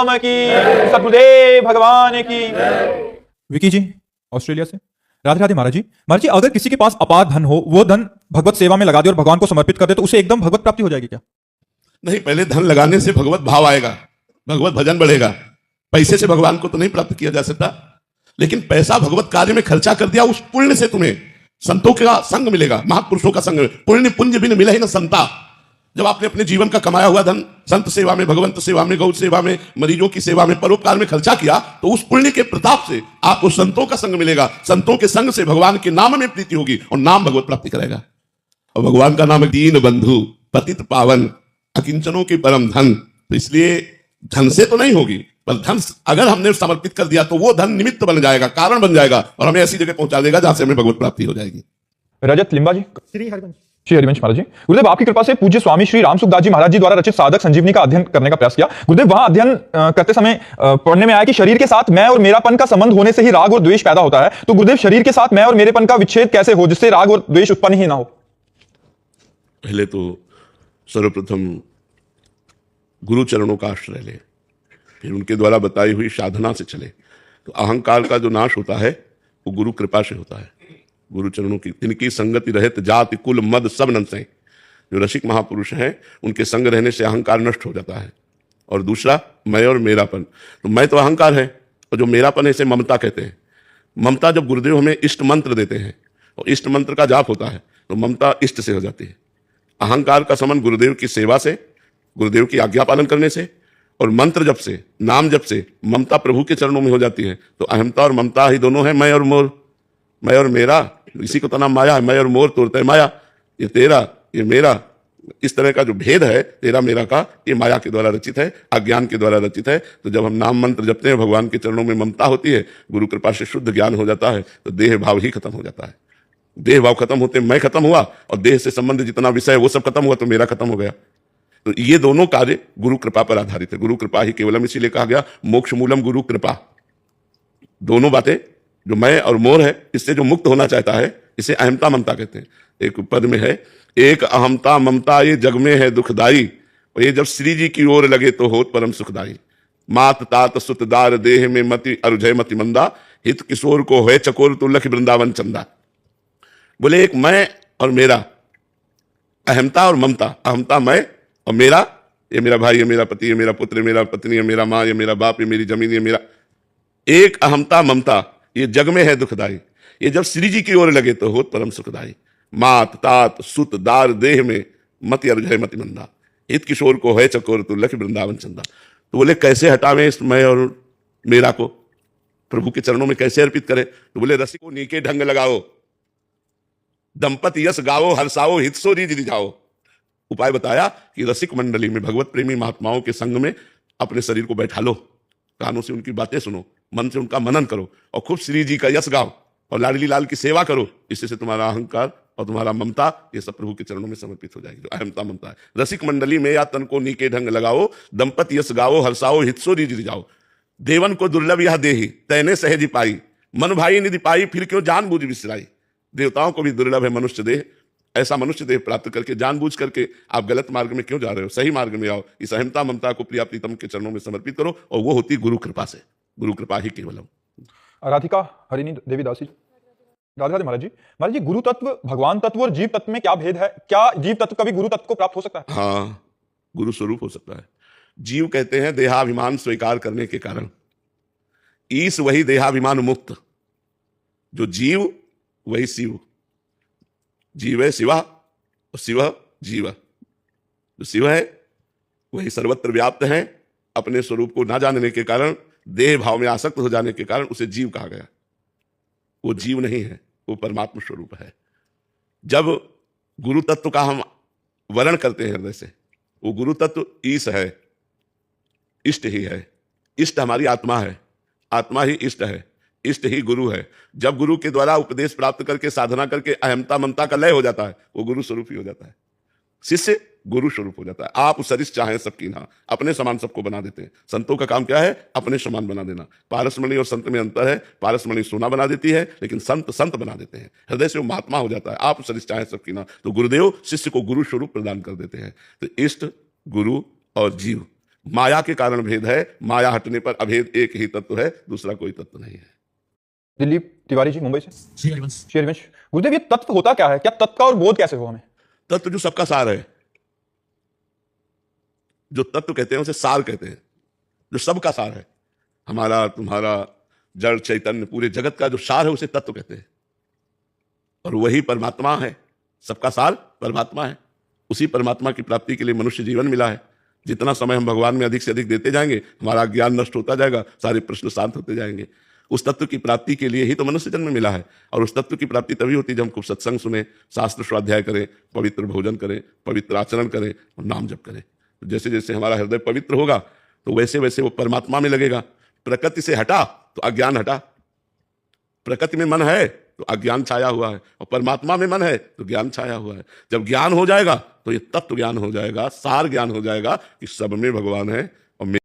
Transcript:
राम की, सतगुरुदेव भगवान की। विकी जी ऑस्ट्रेलिया से। राधे राधे महाराज जी। महाराज जी, अगर किसी के पास अपार धन हो, वो धन भगवत सेवा में लगा दे और भगवान को समर्पित कर दे, तो उसे एकदम भगवत प्राप्ति हो जाएगी क्या? नहीं, पहले धन लगाने से भगवत भाव आएगा, भगवत भजन बढ़ेगा। पैसे से भगवान को तो नहीं प्राप्त किया जा सकता, लेकिन पैसा भगवत कार्य में खर्चा कर दिया, उस पुण्य से तुम्हें संतों का संग मिलेगा, महापुरुषों का संग। पुण्य पुंज भी मिला ही ना संता। जब आपने अपने जीवन का कमाया हुआ धन संत सेवा में, भगवंत सेवा में, गौ सेवा में, मरीजों की सेवा में, परोपकार में खर्चा किया, तो उस पुण्य के प्रताप से आपको संतों का संग मिलेगा। संतों के संग से भगवान के नाम में प्रीति होगी और नाम भगवत प्राप्ति करेगा। और भगवान का नाम है दीन बंधु, पतित पावन, अकिंचनों के परम धन। तो इसलिए धन से तो नहीं होगी, पर धन अगर हमने समर्पित कर दिया तो वो धन निमित्त बन जाएगा, कारण बन जाएगा और हमें ऐसी जगह पहुंचा देगा जहां से हमें भगवत प्राप्ति हो जाएगी। रजत लिम्बा जी। श्री हरिवंश। श्री हरिवंश महाराज जी। गुरुदेव, आपकी कृपा से पूज्य स्वामी श्री राम सुखदास जी महाराज जी द्वारा रचित साधक संजीवनी का अध्ययन करने का प्रयास किया। गुरुदेव, वहां अध्ययन करते समय पढ़ने में आया कि शरीर के साथ मैं और मेरापन का संबंध होने से ही राग और द्वेष पैदा होता है। तो गुरुदेव, शरीर के साथ मैं और मेरेपन का विच्छेद कैसे हो जिससे राग और द्वेष उत्पन्न ही ना हो? पहले तो सर्वप्रथम गुरु चरणों का आश्रय ले, फिर उनके द्वारा बताई हुई साधना से चले। तो अहंकार का जो नाश होता है वो गुरु कृपा से होता है। गुरु चरणों की तिनकी संगति रहित जाति कुल मद सब नंसे। जो रसिक महापुरुष हैं उनके संग रहने से अहंकार नष्ट हो जाता है। और दूसरा मैं और मेरापन। तो मैं तो अहंकार है और जो मेरापन है इसे ममता कहते हैं। ममता जब गुरुदेव हमें इष्ट मंत्र देते हैं और इष्ट मंत्र का जाप होता है तो ममता इष्ट से हो जाती है। अहंकार का संबंध गुरुदेव की सेवा से, गुरुदेव की आज्ञा पालन करने से और मंत्र जप से, नाम जप से ममता प्रभु के चरणों में हो जाती है। तो अहमता और ममता ही दोनों है मैं और मोर, मैं और मेरा। इसी को तो नाम माया है। मैं और मोर तोड़ते है माया, ये तेरा ये मेरा। इस तरह का जो भेद है तेरा मेरा का, ये माया के द्वारा रचित है, अज्ञान के द्वारा रचित है। तो जब हम नाम मंत्र जपते हैं, भगवान के चरणों में ममता होती है, गुरु कृपा से शुद्ध ज्ञान हो जाता है, तो देह भाव ही खत्म हो जाता है। देह भाव खत्म होते मैं खत्म हुआ और देह से संबंध जितना विषय वो सब खत्म हुआ, तो मेरा खत्म हो गया। तो ये दोनों कार्य गुरु कृपा पर आधारित है। गुरु कृपा ही केवलम, इसीलिए कहा गया मोक्ष मूलम गुरु कृपा। दोनों बातें, जो मैं और मोर है, इससे जो मुक्त होना चाहता है इसे अहमता ममता कहते हैं। एक पद में है, एक अहमता ममता ये जग में है दुखदाई, और ये जब श्री जी की ओर लगे तो होत परम सुखदाई। मात तात सुतदार देह में मति अरुजय मति मंदा, हित किशोर को है चकोर तु लख वृंदावन चंदा। बोले एक मैं और मेरा, अहमता और ममता। अहमता मैं और मेरा, ये मेरा भाई, ये मेरा पति, ये मेरा पुत्र, ये मेरा पत्नी, ये मेरा माँ, ये मेरा बाप, ये मेरी जमीन, ये मेरा। एक अहमता ममता ये जग में है दुखदाई, ये जब श्री जी की ओर लगे तो होत परम सुखदाई। मात तात सुत दार देह में मति अर्जय मति मंदा, हित किशोर को है चकोर तु लख वृंदावन चंदा। तो बोले कैसे हटावें इस मैं और मेरा को, प्रभु के चरणों में कैसे अर्पित करें? तो बोले रसिको नीके ढंग लगाओ, दंपति यश गाओ, हर्षाओ हित सो रिझ रिझाओ। उपाय बताया कि रसिक मंडली में भगवत प्रेमी महात्माओं के संग में अपने शरीर को बैठा लो, कानों से उनकी बातें सुनो, मन से उनका मनन करो और खूब श्री जी का यश गाओ और लाडली लाल की सेवा करो। इससे से तुम्हारा अहंकार और तुम्हारा ममता ये सब प्रभु के चरणों में समर्पित हो जाएगी। जो अहमता ममता है, रसिक मंडली में या तन को नीके ढंग लगाओ, दंपति यश गाओ, हर्षाओ हितसो रिझ रिझाओ। देवन को दुर्लभ यह देही, तैने सहज पाई, मन भाई निधि पाई, फिर क्यों जानबूझ विसराई। देवताओं को भी दुर्लभ है मनुष्य देह, ऐसा मनुष्य देह प्राप्त करके जानबूझ करके आप गलत मार्ग में क्यों जा रहे हो? सही मार्ग में आओ। इस अहमता ममता को प्रिया प्रीतम के चरणों में समर्पित करो और वो होती गुरु कृपा से। गुरु कृपा ही केवलम। राधिका हरिणी देवीदासी। राधे राधे महाराज जी। महाराज जी, गुरु तत्व, भगवान तत्व और जीव तत्व में क्या भेद है? क्या जीव तत्व कभी गुरु तत्व को प्राप्त हो सकता है? हाँ, गुरु स्वरूप हो सकता है। जीव कहते हैं देहाभिमान स्वीकार करने के कारण, ईश वही देहाभिमान मुक्त। जो जीव वही शिव, जीव है शिवा और शिव जीव। जो शिव है वही सर्वत्र व्याप्त है, अपने स्वरूप को ना जानने के कारण, देह भाव में आसक्त हो जाने के कारण उसे जीव कहा गया। वो जीव नहीं है, वो परमात्मा स्वरूप है। जब गुरु तत्व का हम वर्ण करते हैं हृदय से, वो गुरु तत्व ईश है, इष्ट ही है। इष्ट हमारी आत्मा है, आत्मा ही इष्ट है, इष्ट ही गुरु है। जब गुरु के द्वारा उपदेश प्राप्त करके साधना करके अहमता ममता का लय हो जाता है, वो गुरु स्वरूप ही हो जाता है। शिष्य गुरु स्वरूप हो जाता है। आप सरिस चाहें सबकी ना, अपने समान सबको बना देते हैं। संतों का काम क्या है? अपने समान बना देना। पारसमणि और संत में अंतर है। पारसमणि सोना बना देती है, लेकिन संत संत बना देते हैं। हृदय से वो महात्मा हो जाता है। आप सरिस चाहें सबकी ना, तो गुरुदेव शिष्य को गुरु स्वरूप प्रदान कर देते हैं। तो इष्ट, गुरु और जीव, माया के कारण भेद है, माया हटने पर अभेद एक ही तत्व है, दूसरा कोई तत्व नहीं है। दिलीप तिवारी जी मुंबई से। श्री हरिवंश। श्री हरिवंश, गुरुदेव ये तत्व होता क्या है? क्या तत्व का और बोध कैसे हो हमें? तत्व जो सबका सार है, जो तत्व कहते हैं उसे सार कहते हैं, जो सबका सार है, हमारा तुम्हारा जड़ चैतन्य पूरे जगत का जो सार है उसे तत्व कहते हैं। और वही परमात्मा है, सबका सार परमात्मा है। उसी परमात्मा की प्राप्ति के लिए मनुष्य जीवन मिला है। जितना समय हम भगवान में अधिक से अधिक देते जाएंगे, हमारा ज्ञान नष्ट होता जाएगा, सारे प्रश्न शांत होते जाएंगे। उस तत्व की प्राप्ति के लिए ही तो मनुष्य जन्म मिला है। और उस तत्व की प्राप्ति तभी होती है जब हम खूब सत्संग सुने, शास्त्र स्वाध्याय करें, पवित्र भोजन करें, पवित्र आचरण करें और नाम जप करें। तो जैसे जैसे हमारा हृदय पवित्र होगा तो वैसे वैसे वो परमात्मा में लगेगा। प्रकृति से हटा तो अज्ञान हटा। प्रकृति में मन है तो अज्ञान छाया हुआ है, और परमात्मा में मन है तो ज्ञान छाया हुआ है। जब ज्ञान हो जाएगा तो ये तत्व ज्ञान हो जाएगा, सार ज्ञान हो जाएगा कि सब में भगवान है। और